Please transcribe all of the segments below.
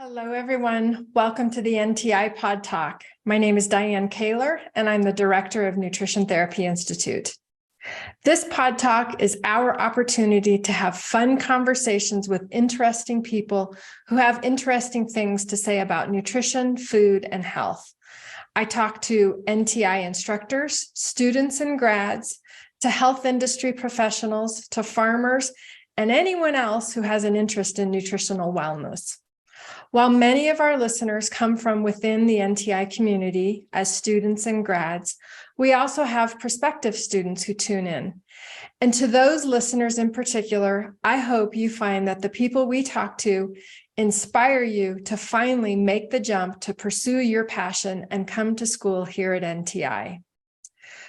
Hello, everyone. Welcome to the NTI Pod Talk. My name is Dianne Kaler, and I'm the Director of Nutrition Therapy Institute. This Pod Talk is our opportunity to have fun conversations with interesting people who have interesting things to say about nutrition, food, and health. I talk to NTI instructors, students and grads, to health industry professionals, to farmers, and anyone else who has an interest in nutritional wellness. While many of our listeners come from within the NTI community as students and grads, we also have prospective students who tune in. And to those listeners in particular, I hope you find that the people we talk to inspire you to finally make the jump to pursue your passion and come to school here at NTI.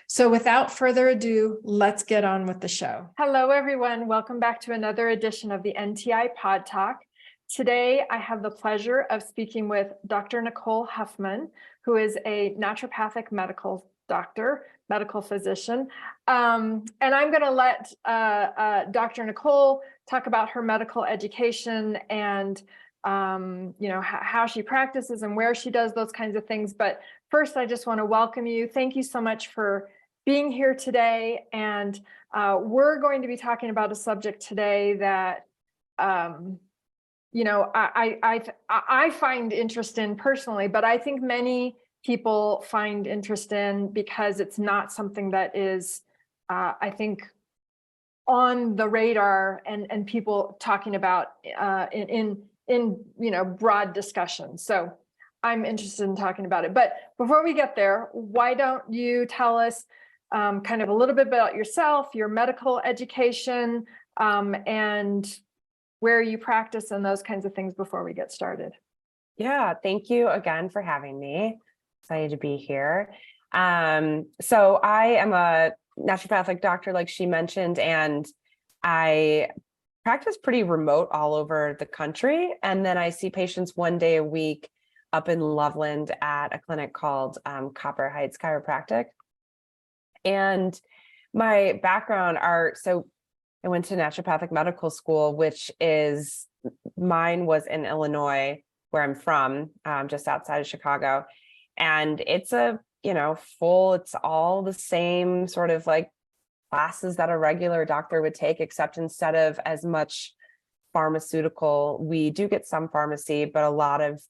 So without further ado, let's get on with the show. Hello, everyone. Welcome back to another edition of the NTI Pod Talk. Today, I have the pleasure of speaking with Dr. Nicole Huffman, who is a naturopathic medical physician. And I'm going to let Dr. Nicole talk about her medical education and how she practices and where she does those kinds of things. But first, I just want to welcome you. Thank you so much for being here today. And we're going to be talking about a subject today that I find interest in personally, but I think many people find interest in because it's not something that is, I think, on the radar and people talking about in broad discussion. So I'm interested in talking about it. But before we get there, why don't you tell us kind of a little bit about yourself, your medical education, and where you practice and those kinds of things before we get started. Yeah, thank you again for having me. Excited to be here. So I am a naturopathic doctor, like she mentioned, and I practice pretty remote all over the country. And then I see patients one day a week up in Loveland at a clinic called Copper Heights Chiropractic. And my background I went to naturopathic medical school, mine was in Illinois, where I'm from, just outside of Chicago. And it's it's all the same sort of like classes that a regular doctor would take, except instead of as much pharmaceutical, we do get some pharmacy, but a lot of,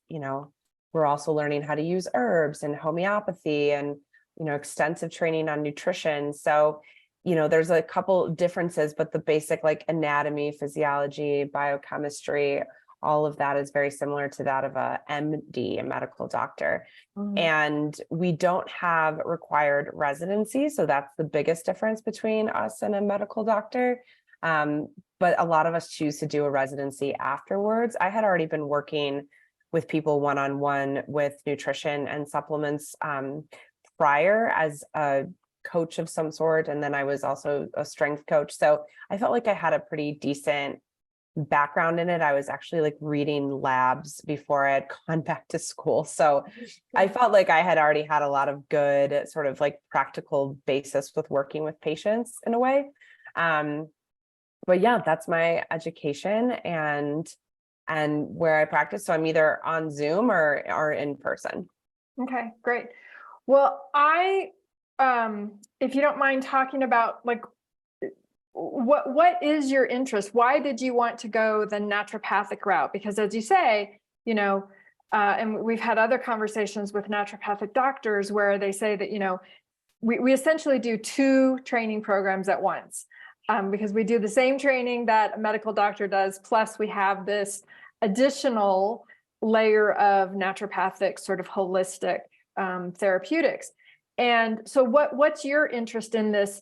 we're also learning how to use herbs and homeopathy and, extensive training on nutrition. So there's a couple differences, but the basic like anatomy, physiology, biochemistry, all of that is very similar to that of a MD, a medical doctor. Mm-hmm. And we don't have required residency. So that's the biggest difference between us and a medical doctor. But a lot of us choose to do a residency afterwards. I had already been working with people one-on-one with nutrition and supplements prior as a coach of some sort. And then I was also a strength coach. So I felt like I had a pretty decent background in it. I was actually like reading labs before I had gone back to school. So I felt like I had already had a lot of good sort of like practical basis with working with patients in a way. But yeah, that's my education and where I practice. So I'm either on Zoom or in person. Okay, great. Well, if you don't mind talking about like, what is your interest? Why did you want to go the naturopathic route? Because as you say, and we've had other conversations with naturopathic doctors where they say that, we essentially do two training programs at once, because we do the same training that a medical doctor does. Plus we have this additional layer of naturopathic sort of holistic therapeutics. And so what's your interest in this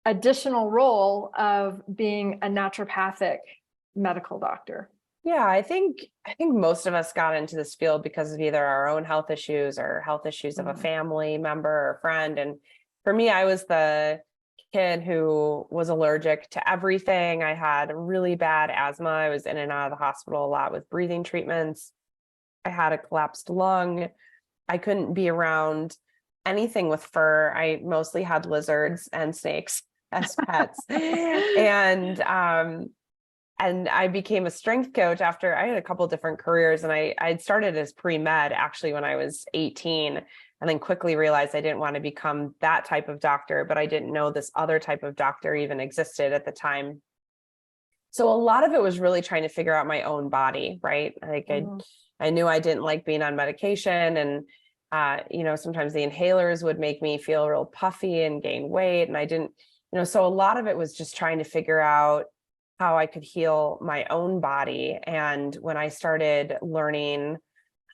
additional role of being a naturopathic medical doctor? Yeah, I think most of us got into this field because of either our own health issues or health issues of a family member or friend. And for me, I was the kid who was allergic to everything. I had really bad asthma. I was in and out of the hospital a lot with breathing treatments. I had a collapsed lung. I couldn't be around anything with fur. I mostly had lizards and snakes as pets. And and I became a strength coach after I had a couple different careers, and I'd started as pre-med actually when I was 18, and then quickly realized I didn't want to become that type of doctor, but I didn't know this other type of doctor even existed at the time. So a lot of it was really trying to figure out my own body, right? Like I knew I didn't like being on medication, and sometimes the inhalers would make me feel real puffy and gain weight, and I didn't, so a lot of it was just trying to figure out how I could heal my own body. And when I started learning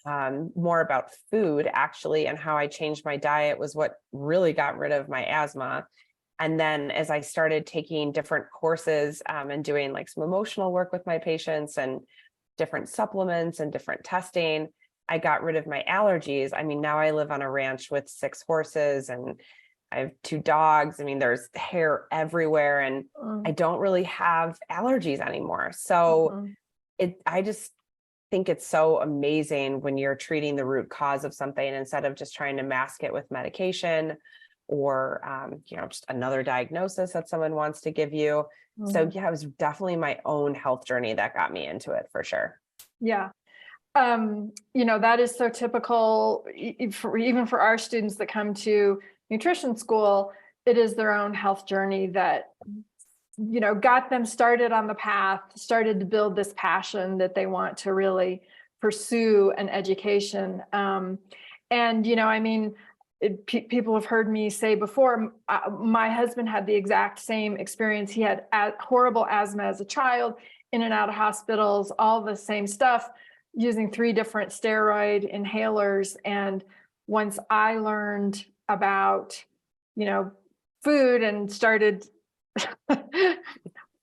more about food, actually, and how I changed my diet was what really got rid of my asthma. And then as I started taking different courses and doing like some emotional work with my patients and different supplements and different testing, I got rid of my allergies. I mean, now I live on a ranch with 6 horses and I have 2 dogs. I mean, there's hair everywhere, and I don't really have allergies anymore. So I just think it's so amazing when you're treating the root cause of something instead of just trying to mask it with medication or, just another diagnosis that someone wants to give you. So yeah, it was definitely my own health journey that got me into it for sure. Yeah. That is so typical even for our students that come to nutrition school. It is their own health journey that, got them started on the path, started to build this passion that they want to really pursue an education. People have heard me say before, my husband had the exact same experience. He had horrible asthma as a child, in and out of hospitals, all the same stuff, using 3 different steroid inhalers. And once I learned about, food and started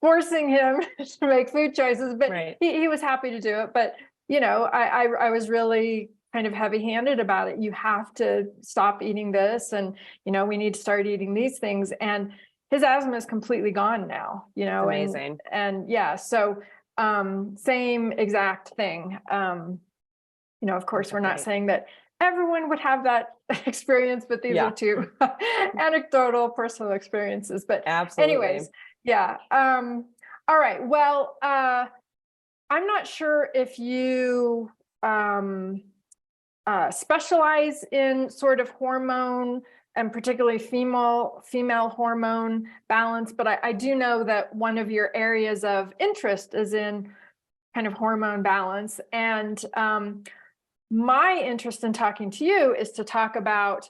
forcing him to make food choices, but Right. he was happy to do it. But, I was really kind of heavy-handed about it. You have to stop eating this, and, we need to start eating these things. And his asthma is completely gone now, Amazing. and yeah, so same exact thing. Of course, That's we're not great. saying that everyone would have that experience, but these Yeah. are 2 anecdotal personal experiences. But Absolutely. anyways, yeah. All right. Well, I'm not sure if you specialize in sort of hormone and particularly female hormone balance, but I do know that one of your areas of interest is in kind of hormone balance. And my interest in talking to you is to talk about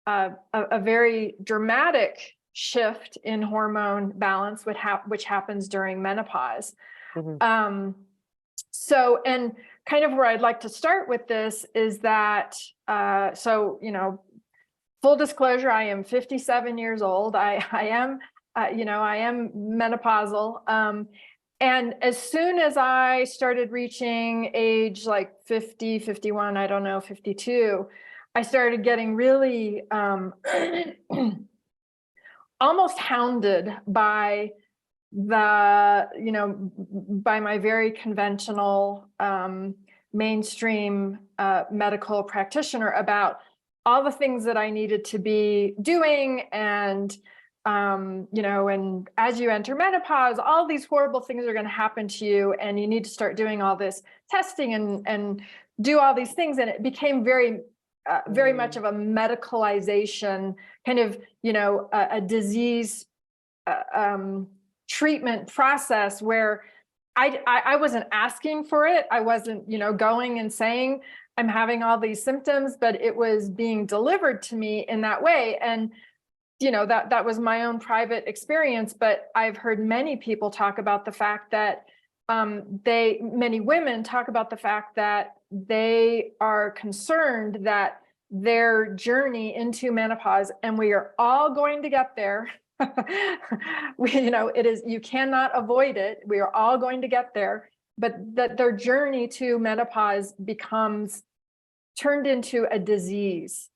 a very dramatic shift in hormone balance, which happens during menopause. And kind of where I'd like to start with this is that, full disclosure, I am 57 years old. I am menopausal. And as soon as I started reaching age like 50, 51, I don't know, 52, I started getting really almost hounded by by my very conventional mainstream medical practitioner about all the things that I needed to be doing. And and as you enter menopause, all these horrible things are going to happen to you, and you need to start doing all this testing and do all these things. And it became very much of a medicalization, kind of, a disease treatment process where I wasn't asking for it. I wasn't, going and saying I'm having all these symptoms, but it was being delivered to me in that way. And that was my own private experience, but I've heard many people talk about the fact that many women talk about the fact that they are concerned that their journey into menopause, and we are all going to get there. It is, you cannot avoid it. We are all going to get there, but that their journey to menopause becomes turned into a disease.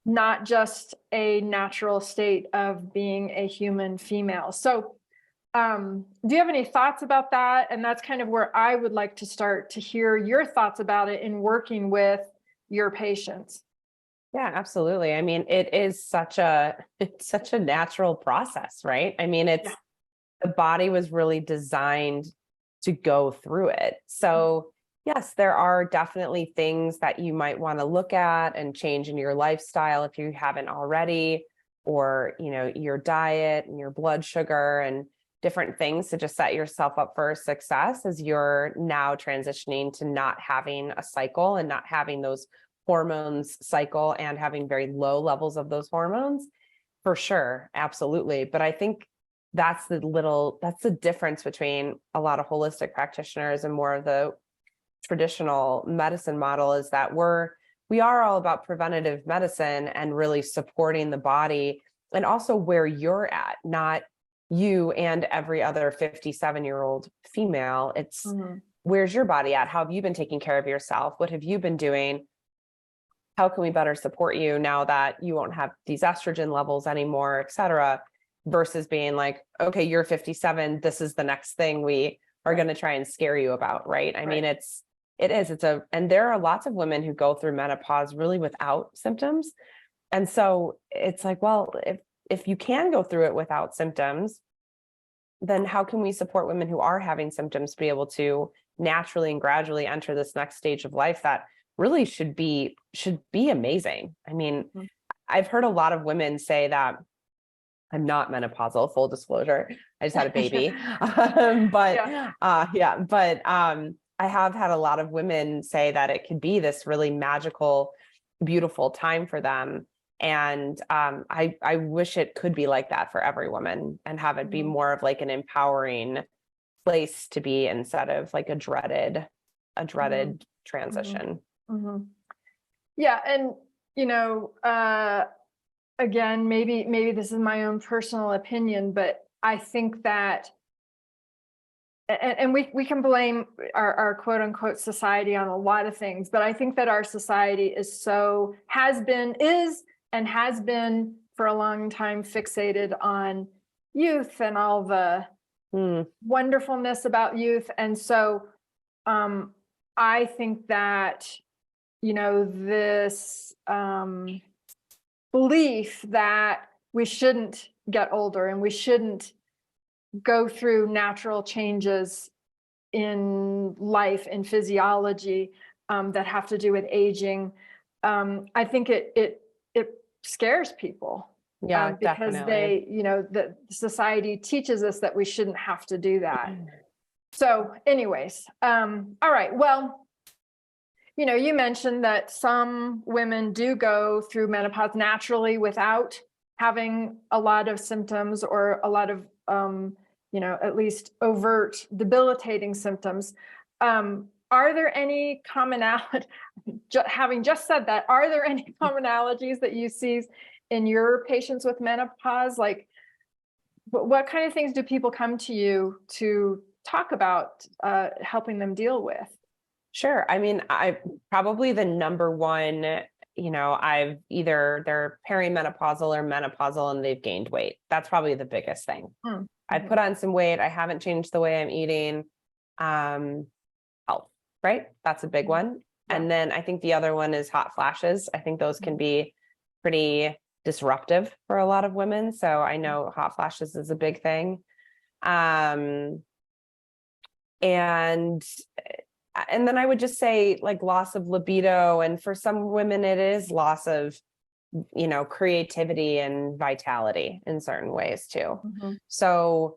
Not just a natural state of being a human female. So do you have any thoughts about that? And that's kind of where I would like to start to hear your thoughts about it in working with your patients. Yeah, absolutely. I mean, it's such a natural process, right? I mean, the body was really designed to go through it. So yes, there are definitely things that you might want to look at and change in your lifestyle if you haven't already, or, your diet and your blood sugar and different things to just set yourself up for success as you're now transitioning to not having a cycle and not having those hormones cycle and having very low levels of those hormones. For sure. Absolutely. But I think that's the difference between a lot of holistic practitioners and more of the traditional medicine model, is that we are all about preventative medicine and really supporting the body, and also where you're at, not you and every other 57-year-old female. It's where's your body at? How have you been taking care of yourself? What have you been doing? How can we better support you now that you won't have these estrogen levels anymore, et cetera, versus being like, okay, you're 57. This is the next thing we are going to try and scare you about. Right. I mean, and there are lots of women who go through menopause really without symptoms. And so it's like, well, if you can go through it without symptoms, then how can we support women who are having symptoms to be able to naturally and gradually enter this next stage of life that really should be amazing? I mean, I've heard a lot of women say that I'm not menopausal, full disclosure. I just had a baby. I have had a lot of women say that it could be this really magical, beautiful time for them. And I wish it could be like that for every woman, and have it be more of like an empowering place to be, instead of like a dreaded transition. Yeah. And, again, maybe this is my own personal opinion, but I think that, and we can blame our quote unquote society on a lot of things, but I think that our society has been for a long time fixated on youth and all the wonderfulness about youth. And so I think that, this belief that we shouldn't get older and we shouldn't go through natural changes in life and physiology that have to do with aging. I think it scares people. Yeah, because definitely. the society teaches us that we shouldn't have to do that. So anyways, all right. Well, you mentioned that some women do go through menopause naturally without having a lot of symptoms, or a lot of, at least overt debilitating symptoms. Are there any commonality, having just said that, are there any commonalities that you see in your patients with menopause? Like, what kind of things do people come to you to talk about helping them deal with? Sure. I mean, I probably the number one, they're perimenopausal or menopausal and they've gained weight. That's probably the biggest thing. I put on some weight. I haven't changed the way I'm eating. Health, right? That's a big one. Yeah. And then I think the other one is hot flashes. I think those can be pretty disruptive for a lot of women. So I know hot flashes is a big thing. And then I would just say like loss of libido. And for some women, it is loss of, creativity and vitality in certain ways too. So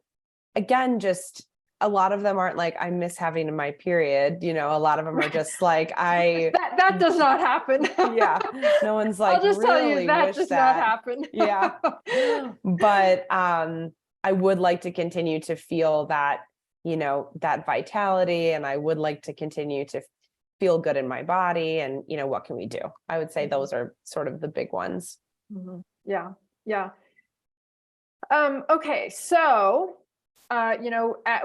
again, just a lot of them aren't like, I miss having my period. A lot of them are just like, that does not happen. Yeah. No one's like, I'll just really tell you that does not happen. Yeah. But I would like to continue to feel that, that vitality, and I would like to continue to feel good in my body. And, what can we do? I would say those are sort of the big ones. Yeah. Yeah. Okay. So,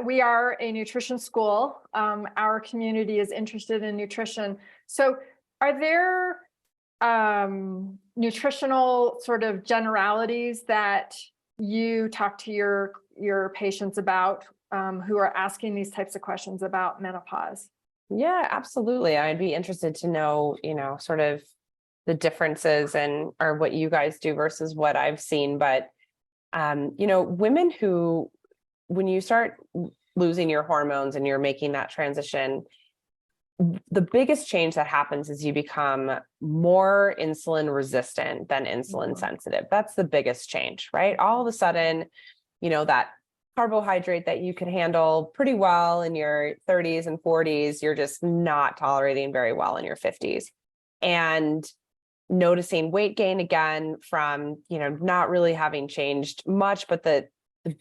we are a nutrition school. Our community is interested in nutrition. So are there nutritional sort of generalities that you talk to your patients about, who are asking these types of questions about menopause? Yeah, absolutely. I'd be interested to know, sort of the differences or what you guys do versus what I've seen. But, women who, when you start losing your hormones and you're making that transition, the biggest change that happens is you become more insulin resistant than insulin sensitive. That's the biggest change, right? All of a sudden, that carbohydrate that you could handle pretty well in your 30s and 40s, you're just not tolerating very well in your 50s. And noticing weight gain again from, not really having changed much, but the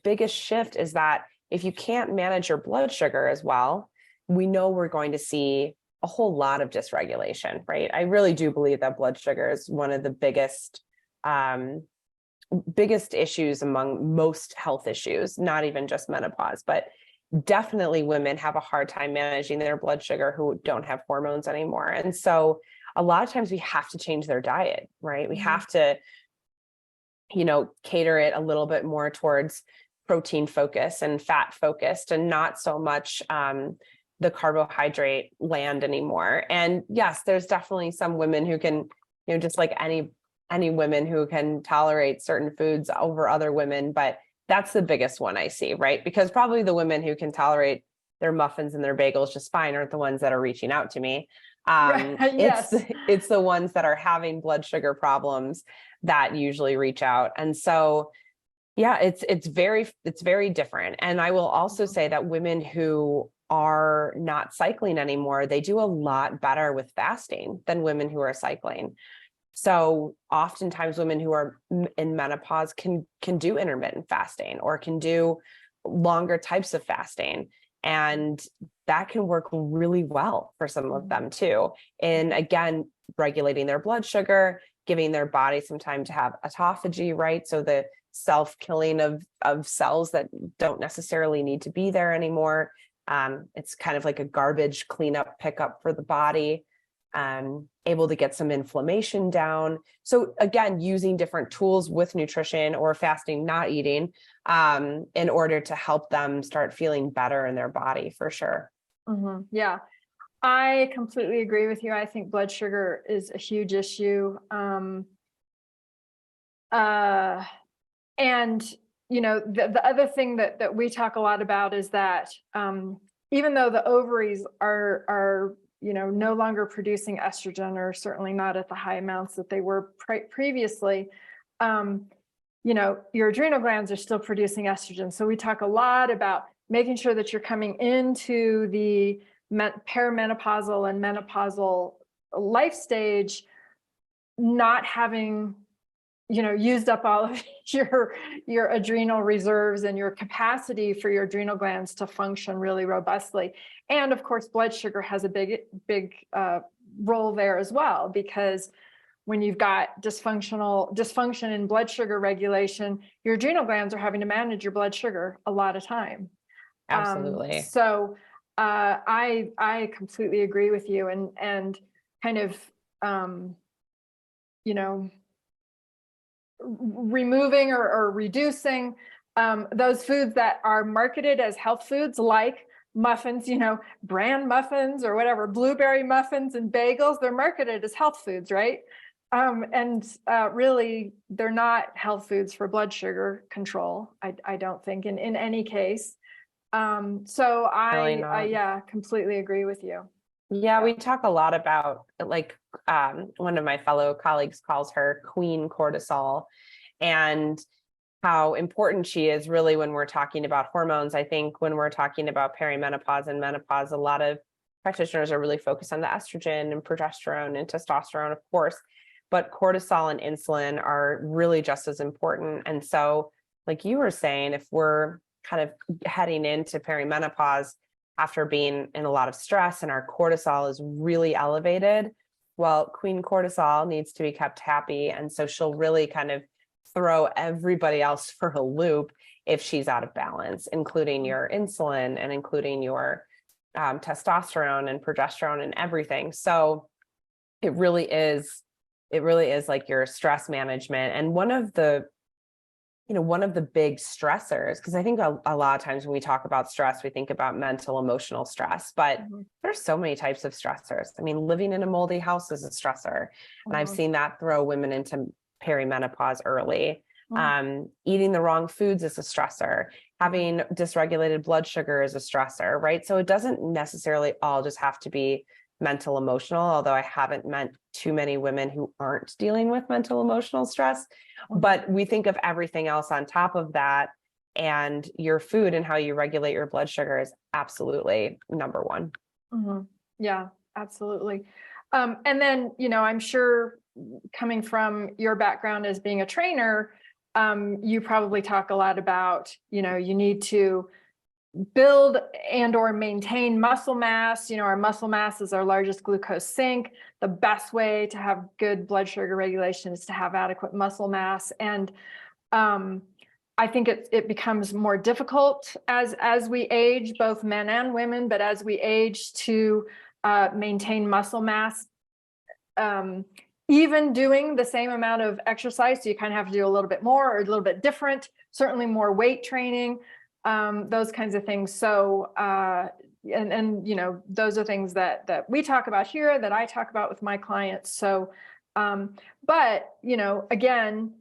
biggest shift is that if you can't manage your blood sugar as well, we know we're going to see a whole lot of dysregulation, right? I really do believe that blood sugar is one of the biggest issues among most health issues, not even just menopause, but definitely women have a hard time managing their blood sugar who don't have hormones anymore. And so a lot of times we have to change their diet, right? We have to, cater it a little bit more towards protein focus and fat focused, and not so much the carbohydrate land anymore. And yes, there's definitely some women who can, just like any women who can tolerate certain foods over other women, but that's the biggest one I see, right? Because probably the women who can tolerate their muffins and their bagels just fine aren't the ones that are reaching out to me. Yes. It's the ones that are having blood sugar problems that usually reach out. And so, yeah, it's very different. And I will also say that women who are not cycling anymore, they do a lot better with fasting than women who are cycling. So oftentimes women who are in menopause can do intermittent fasting or can do longer types of fasting. And that can work really well for some of them too. And again, regulating their blood sugar, giving their body some time to have autophagy, right? So the self-killing of cells that don't necessarily need to be there anymore. It's kind of like a garbage cleanup pickup for the body. Able to get some inflammation down. So again, using different tools with nutrition or fasting, not eating, in order to help them start feeling better in their body, for sure. Yeah, I completely agree with you. I think blood sugar is a huge issue. And the other thing that we talk a lot about is that even though the ovaries are no longer producing estrogen, or certainly not at the high amounts that they were previously, your adrenal glands are still producing estrogen. So we talk a lot about making sure that you're coming into the perimenopausal and menopausal life stage, not having used up all of your adrenal reserves and your capacity for your adrenal glands to function really robustly. And of course, blood sugar has a big role there as well, because when you've got dysfunction in blood sugar regulation, your adrenal glands are having to manage your blood sugar a lot of time. Absolutely. So I completely agree with you, and kind of removing or reducing those foods that are marketed as health foods, like muffins, bran muffins or whatever, blueberry muffins and bagels, they're marketed as health foods, right? And really, they're not health foods for blood sugar control, I don't think, in any case. So I completely agree with you. Yeah, we talk a lot about, like, one of my fellow colleagues calls her Queen Cortisol, and how important she is really when we're talking about hormones. I think when we're talking about perimenopause and menopause, a lot of practitioners are really focused on the estrogen and progesterone and testosterone, of course, but cortisol and insulin are really just as important. And so, like you were saying, if we're kind of heading into perimenopause after being in a lot of stress and our cortisol is really elevated, well, Queen Cortisol needs to be kept happy. And so she'll really kind of throw everybody else for a loop if she's out of balance, including your insulin and including your testosterone and progesterone and everything. So it really is like your stress management. And one of the big stressors, because I think a lot of times when we talk about stress, we think about mental, emotional stress, but there's so many types of stressors. I mean, living in a moldy house is a stressor. And I've seen that throw women into perimenopause early. Eating the wrong foods is a stressor. having dysregulated blood sugar is a stressor, right? So it doesn't necessarily all just have to be mental, emotional, although I haven't met too many women who aren't dealing with mental, emotional stress. But we think of everything else on top of that, and your food and how you regulate your blood sugar is absolutely number one. Mm-hmm. Yeah, absolutely. And then, I'm sure coming from your background as being a trainer, you probably talk a lot about, you need to build and or maintain muscle mass. Our muscle mass is our largest glucose sink. The best way to have good blood sugar regulation is to have adequate muscle mass. And I think it becomes more difficult as we age, both men and women, but as we age to maintain muscle mass, even doing the same amount of exercise. So you kind of have to do a little bit more or a little bit different, certainly more weight training, those kinds of things. So, those are things that we talk about here, that I talk about with my clients. So, but, again,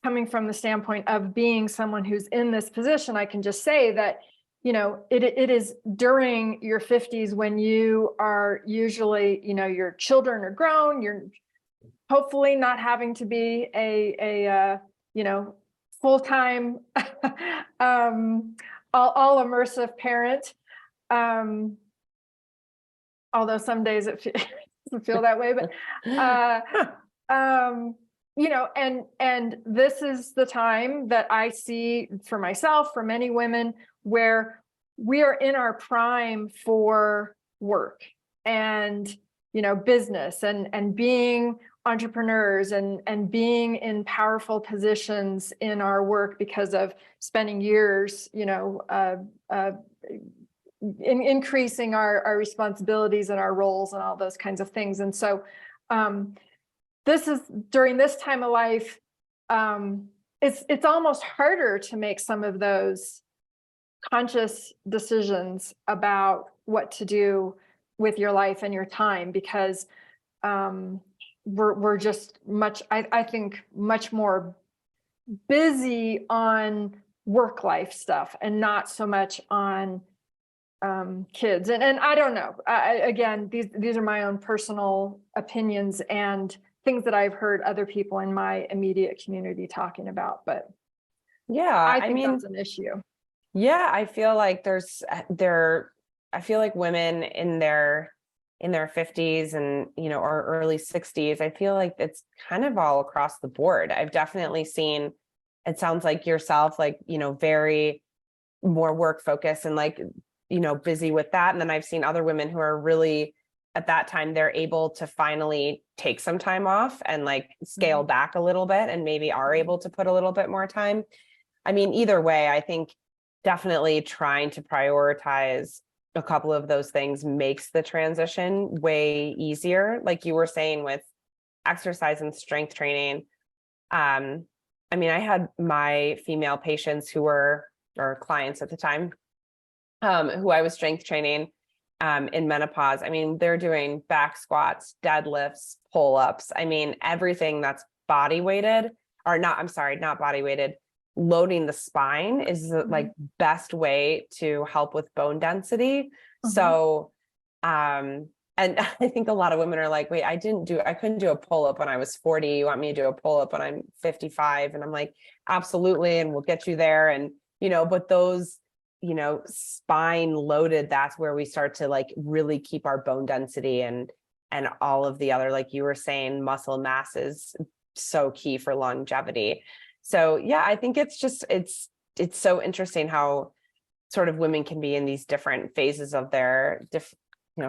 coming from the standpoint of being someone who's in this position, I can just say that, it is during your 50s when you are usually, your children are grown, you're hopefully not having to be a full-time, all immersive parent. Although some days it doesn't feel that way, but, and this is the time that I see for myself, for many women, where we are in our prime for work and, business and being entrepreneurs and being in powerful positions in our work because of spending years, increasing our responsibilities and our roles and all those kinds of things. And so this is during this time of life, it's almost harder to make some of those conscious decisions about what to do with your life and your time, because we're just I think much more busy on work life stuff and not so much on kids. And I don't know. Again, these are my own personal opinions and things that I've heard other people in my immediate community talking about. But yeah, I think that's an issue. Yeah, I feel like I feel like women in their 50s and, or early 60s, I feel like it's kind of all across the board. I've definitely seen, it sounds like yourself, like, very more work focused and like, busy with that. And then I've seen other women who are really at that time, they're able to finally take some time off and like scale back a little bit and maybe are able to put a little bit more time. I mean, either way, I think definitely trying to prioritize a couple of those things makes the transition way easier. Like you were saying with exercise and strength training. I mean, I had my female patients or clients at the time, who I was strength training in menopause. I mean, they're doing back squats, deadlifts, pull-ups. I mean, everything that's body weighted not body weighted. Loading the spine is the like best way to help with bone density. So, and I think a lot of women are like, wait, I couldn't do a pull-up when I was 40. You want me to do a pull-up when I'm 55? And I'm like, absolutely. And we'll get you there. And, but those, spine loaded, that's where we start to like really keep our bone density and all of the other, like you were saying, muscle mass is so key for longevity. So yeah, I think it's so interesting how sort of women can be in these different phases of their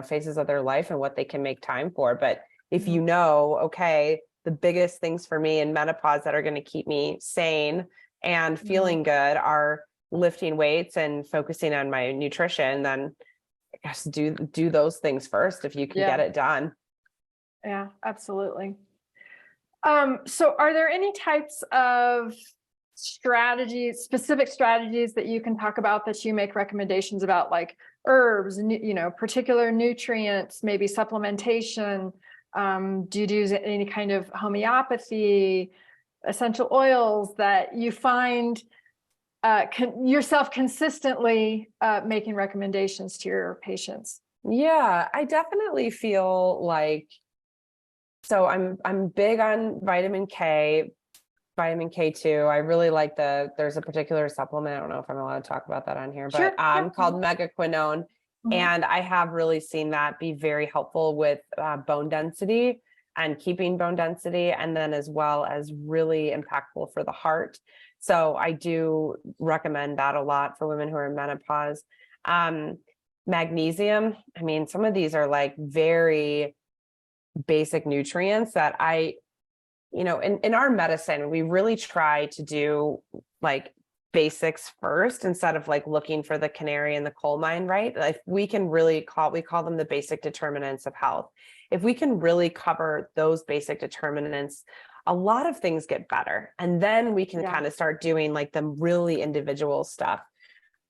phases of their life and what they can make time for. But if okay, the biggest things for me in menopause that are going to keep me sane and feeling good are lifting weights and focusing on my nutrition, then I guess do those things first if you can get it done. Yeah, absolutely. So are there any types of specific strategies that you can talk about that you make recommendations about, like herbs, particular nutrients, maybe supplementation? Do you use any kind of homeopathy, essential oils that you find yourself consistently making recommendations to your patients? Yeah, I definitely feel like, so I'm big on vitamin K, vitamin K2. I really like there's a particular supplement. I don't know if I'm allowed to talk about that on here, but Sure. Yeah. called megaquinone. Mhm. And I have really seen that be very helpful with bone density and keeping bone density, and then as well as really impactful for the heart. So I do recommend that a lot for women who are in menopause. Um, Magnesium, I mean, some of these are like very basic nutrients that in our medicine, we really try to do like basics first instead of like looking for the canary in the coal mine, right? Like we can really we call them the basic determinants of health. If we can really cover those basic determinants, a lot of things get better. And then we can kind of start doing like the really individual stuff,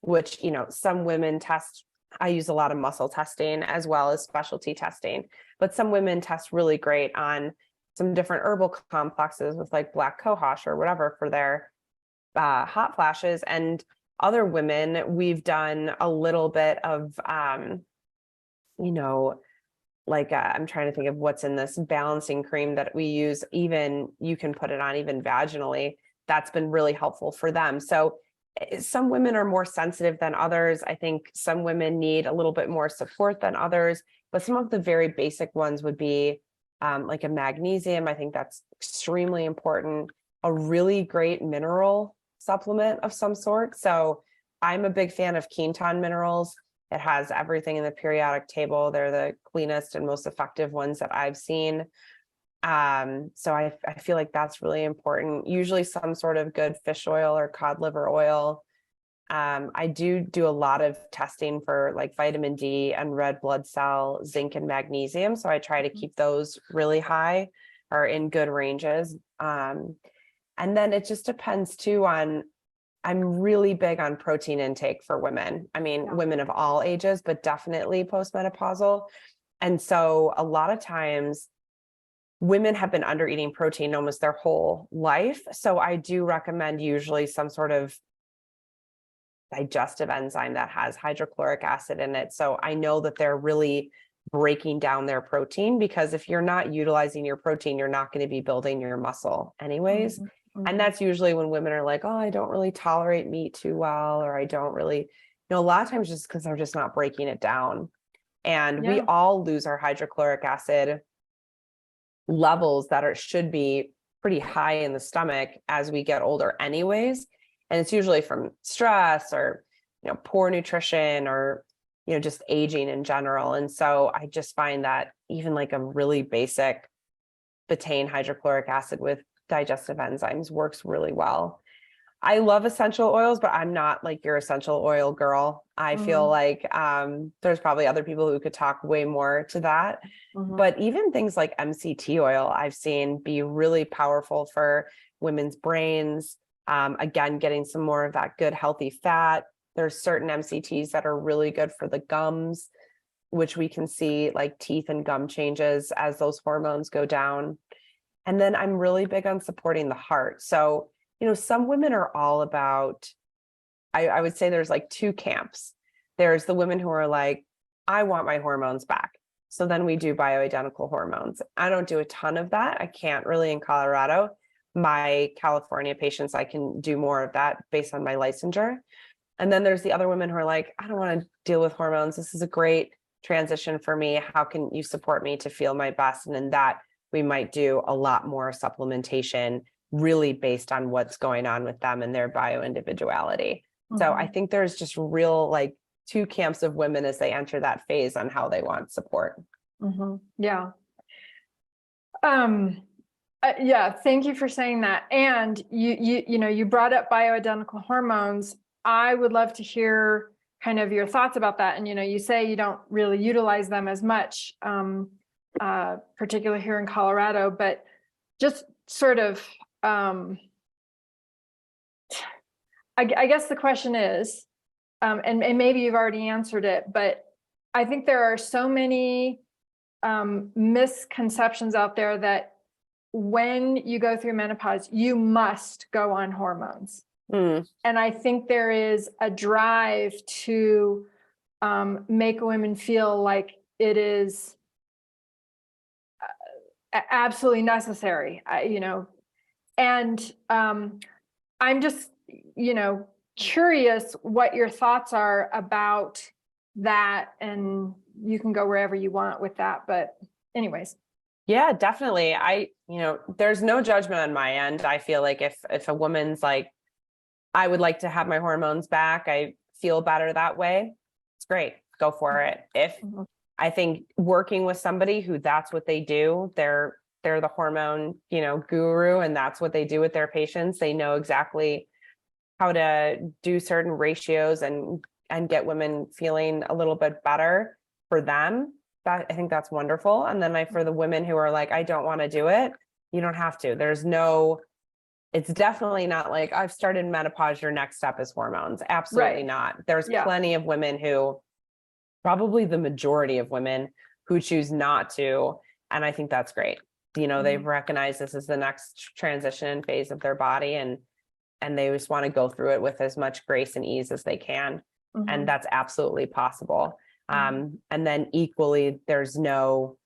which, some women test. I use a lot of muscle testing as well as specialty testing, but some women test really great on some different herbal complexes with like black cohosh or whatever for their hot flashes. And other women, we've done a little bit of, I'm trying to think of what's in this balancing cream that we use. Even you can put it on even vaginally. That's been really helpful for them. So some women are more sensitive than others. I think some women need a little bit more support than others, but some of the very basic ones would be like a magnesium. I think that's extremely important. A really great mineral supplement of some sort. So I'm a big fan of Quinton minerals. It has everything in the periodic table. They're the cleanest and most effective ones that I've seen. So I feel like that's really important. Usually some sort of good fish oil or cod liver oil. I do a lot of testing for like vitamin D and red blood cell, zinc and magnesium. So I try to keep those really high or in good ranges. And then it just depends too on, I'm really big on protein intake for women. I mean, women of all ages, but definitely postmenopausal. And so a lot of times women have been under eating protein almost their whole life. So I do recommend usually some sort of digestive enzyme that has hydrochloric acid in it. So I know that they're really breaking down their protein, because if you're not utilizing your protein, you're not going to be building your muscle anyways. And that's usually when women are like, oh, I don't really tolerate meat too well, or I don't really, a lot of times just because they're just not breaking it down. And we all lose our hydrochloric acid levels that should be pretty high in the stomach as we get older anyways. And it's usually from stress or, poor nutrition or, just aging in general. And so I just find that even like a really basic betaine hydrochloric acid with digestive enzymes works really well. I love essential oils, but I'm not like your essential oil girl. I feel like there's probably other people who could talk way more to that. But even things like MCT oil, I've seen be really powerful for women's brains. Again, getting some more of that good, healthy fat. There's certain MCTs that are really good for the gums, which we can see like teeth and gum changes as those hormones go down. And then I'm really big on supporting the heart. So, some women are all about, I would say there's like two camps. There's the women who are like, I want my hormones back. So then we do bioidentical hormones. I don't do a ton of that. I can't really in Colorado. My California patients, I can do more of that based on my licensure. And then there's the other women who are like, I don't want to deal with hormones. This is a great transition for me. How can you support me to feel my best? And in that, we might do a lot more supplementation, really based on what's going on with them and their bioindividuality. So I think there's just real like two camps of women as they enter that phase on how they want support. Yeah. Yeah. Thank you for saying that. And you brought up bioidentical hormones. I would love to hear kind of your thoughts about that. And, you say you don't really utilize them as much, particularly here in Colorado, but just sort of, I guess the question is, and maybe you've already answered it, but I think there are so many misconceptions out there that when you go through menopause, you must go on hormones. Mm. And I think there is a drive to make women feel like it is absolutely necessary, and I'm just, curious what your thoughts are about that. And you can go wherever you want with that. But anyways. Yeah, definitely. There's no judgment on my end. I feel like if a woman's like, I would like to have my hormones back, I feel better that way, it's great. Go for it. If I think working with somebody who that's what they do, they're the hormone, guru, and that's what they do with their patients. They know exactly how to do certain ratios and get women feeling a little bit better for them. That, I think that's wonderful. And then for the women who are like, I don't want to do it, you don't have to. It's definitely not like I've started menopause, your next step is hormones. Absolutely not. There's plenty of women who, probably the majority of women, who choose not to. And I think that's great. They've recognized this as the next transition phase of their body, and they just want to go through it with as much grace and ease as they can. And that's absolutely possible. And then equally, there's no,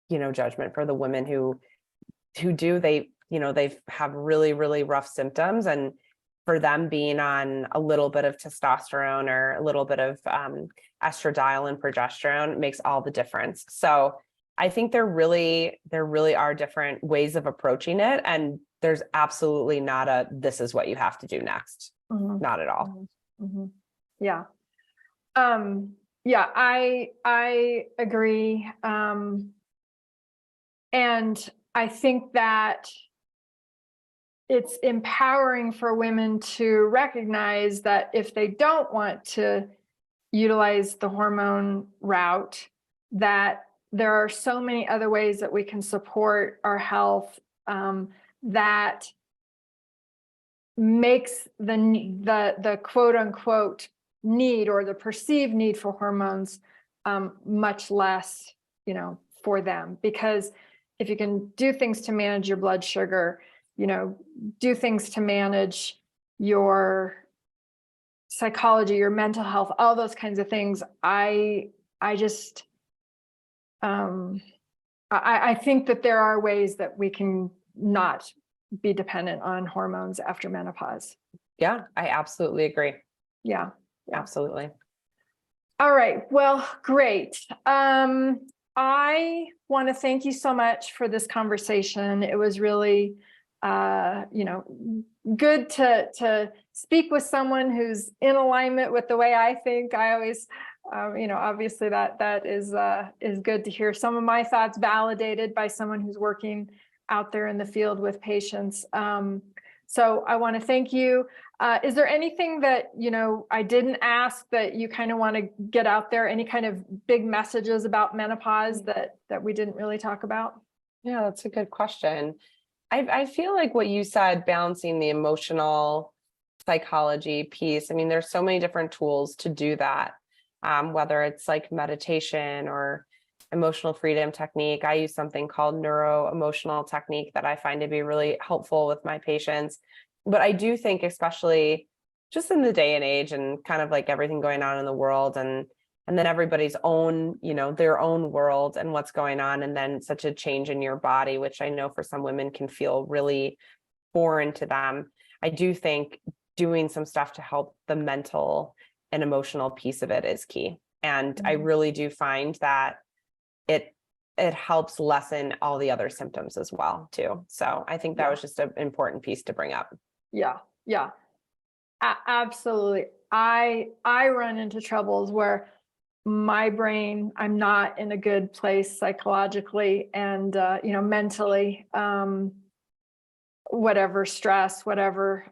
judgment for the women who do, they have really, really rough symptoms, and for them being on a little bit of testosterone or a little bit of estradiol and progesterone makes all the difference. So I think there really are different ways of approaching it, and there's absolutely not this is what you have to do next. Not at all. Yeah. Yeah, I agree. And I think that it's empowering for women to recognize that if they don't want to utilize the hormone route, that there are so many other ways that we can support our health, that makes the quote unquote need, or the perceived need for hormones, much less, for them. Because if you can do things to manage your blood sugar, do things to manage your psychology, your mental health, all those kinds of things, I just, I think that there are ways that we can not be dependent on hormones after menopause. Yeah, I absolutely agree. Yeah. Absolutely. All right. Well, great. I want to thank you so much for this conversation. It was really, good to speak with someone who's in alignment with the way I think. I always, obviously that is good to hear some of my thoughts validated by someone who's working out there in the field with patients. So I want to thank you. Is there anything that, I didn't ask that you kind of want to get out there? Any kind of big messages about menopause that we didn't really talk about? Yeah, that's a good question. I feel like what you said, balancing the emotional psychology piece. I mean, there's so many different tools to do that, whether it's like meditation or emotional freedom technique. I use something called neuro-emotional technique that I find to be really helpful with my patients. But I do think, especially just in the day and age and kind of like everything going on in the world, and then everybody's own, their own world and what's going on, and then such a change in your body, which I know for some women can feel really foreign to them. I do think doing some stuff to help the mental and emotional piece of it is key. And I really do find that it helps lessen all the other symptoms as well too. So I think that was just an important piece to bring up. Yeah. Absolutely. I run into troubles where my brain, I'm not in a good place psychologically and, mentally, whatever stress, whatever.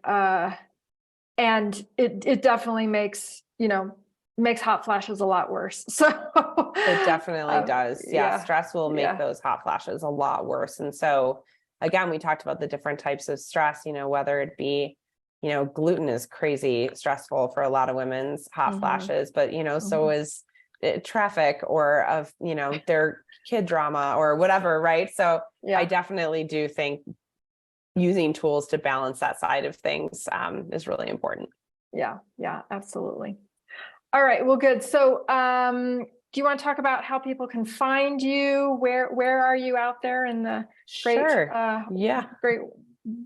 And it definitely makes hot flashes a lot worse. So it definitely does. Yeah. Stress will make those hot flashes a lot worse. And so again, we talked about the different types of stress, whether it be, gluten is crazy stressful for a lot of women's hot flashes, but, so is traffic or of, their kid drama or whatever. Right. So I definitely do think using tools to balance that side of things is really important. Yeah, absolutely. All right, well, good. So do you want to talk about how people can find you? Where are you out there in the great, great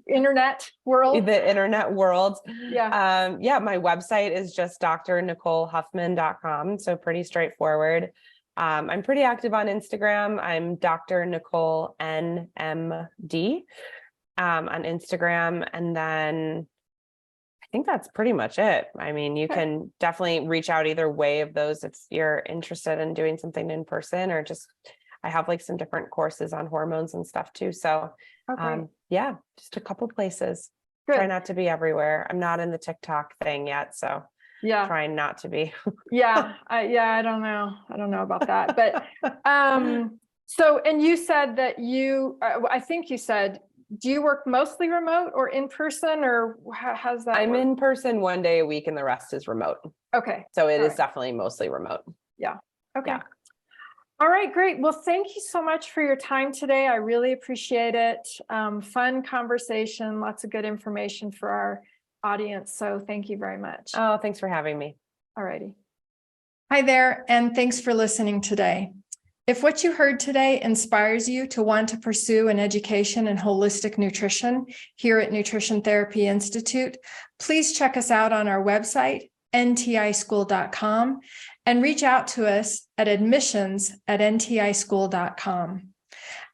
internet world? The internet world. Yeah. My website is just drnicolehuffman.com. So pretty straightforward. I'm pretty active on Instagram. I'm Dr. Nicole NMD on Instagram. And then I think that's pretty much it. I mean, you can definitely reach out either way of those if you're interested in doing something in person, or just, I have like some different courses on hormones and stuff too. So just a couple places. Good. Try not to be everywhere. I'm not in the TikTok thing yet. So trying not to be. I don't know about that, but so, and you said that I think you said, do you work mostly remote or in person, or how's that I'm work? in person 1 day a week and the rest is remote. Okay. So it is definitely mostly remote. Yeah. Okay. Yeah. All right, great. Well, thank you so much for your time today. I really appreciate it. Fun conversation, lots of good information for our audience. So thank you very much. Oh, thanks for having me. All righty. Hi there, and thanks for listening today. If what you heard today inspires you to want to pursue an education in holistic nutrition here at Nutrition Therapy Institute, please check us out on our website, ntischool.com, and reach out to us at admissions@ntischool.com.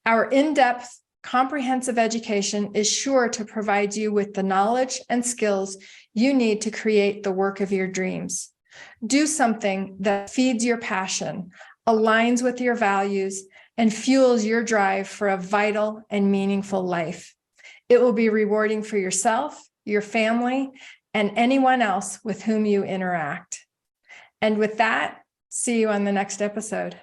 Our in-depth, comprehensive education is sure to provide you with the knowledge and skills you need to create the work of your dreams. Do something that feeds your passion, aligns with your values, and fuels your drive for a vital and meaningful life. It will be rewarding for yourself, your family, and anyone else with whom you interact. And with that, see you on the next episode.